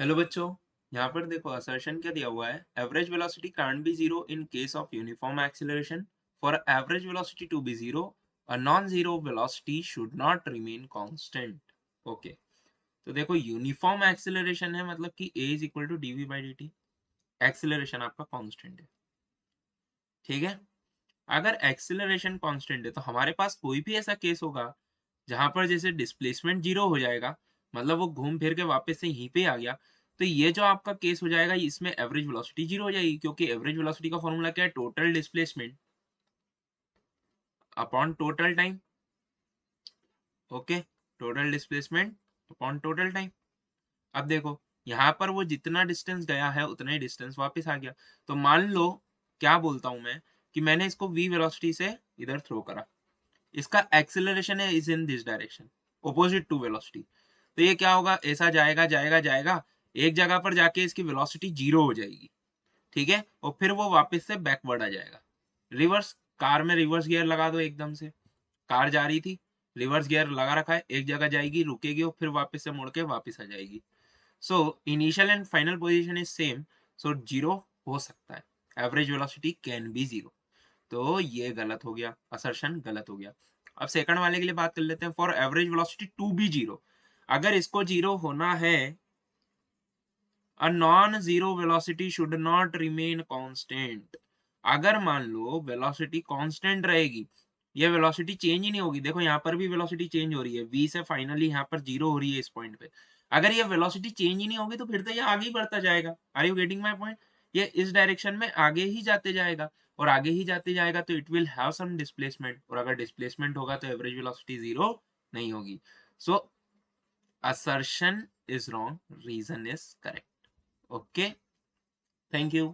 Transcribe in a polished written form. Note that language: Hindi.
हेलो बच्चों। यहाँ पर देखो असर्शन क्या दिया हुआ है। Average velocity can't be zero in case of uniform acceleration. For average velocity to be zero a non zero velocity should not remain constant. Okay, तो देखो यूनिफॉर्म एक्सीलरेशन है मतलब कि a is equal to D V by D T. Acceleration आपका कांस्टेंट है, ठीक है। अगर एक्सीलरेशन कांस्टेंट है तो हमारे पास कोई भी ऐसा केस होगा जहां पर जैसे डिस्प्लेसमेंट जीरो हो जाएगा, मतलब वो घूम फिर के वापस से यहीं पे आ गया, तो ये जो आपका केस हो जाएगा इसमें एवरेज वेलोसिटी जीरो हो जाएगी, क्योंकि एवरेज वेलोसिटी का फॉर्मूला क्या है? Total displacement upon total time. Okay, total displacement upon total time. अब देखो यहाँ पर वो जितना डिस्टेंस गया है उतना ही डिस्टेंस वापस आ गया। तो मान लो, क्या बोलता हूं मैं, कि मैंने इसको v वेलोसिटी से इधर थ्रो करा। इसका एक्सेलरेशन है is in this direction, opposite to velocity. तो ये क्या होगा? ऐसा जाएगा जाएगा जाएगा, एक जगह पर जाके इसकी वेलोसिटी जीरो हो जाएगी, ठीक है, और फिर वो वापस से बैकवर्ड आ जाएगा। रिवर्स, कार में रिवर्स गियर लगा दो एकदम से। कार जा रही थी, रिवर्स गियर लगा रखा है, एक जगह जाएगी, रुकेगी और फिर वापस से मुड़ के वापस आ जाएगी। So initial and final position is same, so zero हो सकता है। Average velocity can be zero. तो ये गलत हो गया, असर्शन गलत हो गया। अब सेकंड वाले के लिए बात कर लेते हैं। For average velocity to be zero, अगर इसको जीरो होना है, a non zero velocity should not remain constant. अगर मान लो वेलोसिटी कांस्टेंट रहेगी, ये वेलोसिटी चेंज ही नहीं होगी। देखो यहाँ पर भी वेलोसिटी चेंज हो रही है, v से फाइनली यहाँ पर जीरो हो रही है इस पॉइंट पे। अगर ये वेलोसिटी चेंज ही नहीं होगी तो फिर तो ये आगे ही बढ़ता जाएगा। Are you getting my point? ये इस डायरेक्शन में आगे ही जाते जाएगा, और आगे ही जाते जाएगा तो it will have some displacement, और अगर डिस्प्लेसमेंट होगा तो एवरेज वेलोसिटी जीरो नहीं होगी। सो assertion is wrong, reason is correct. Okay, thank you.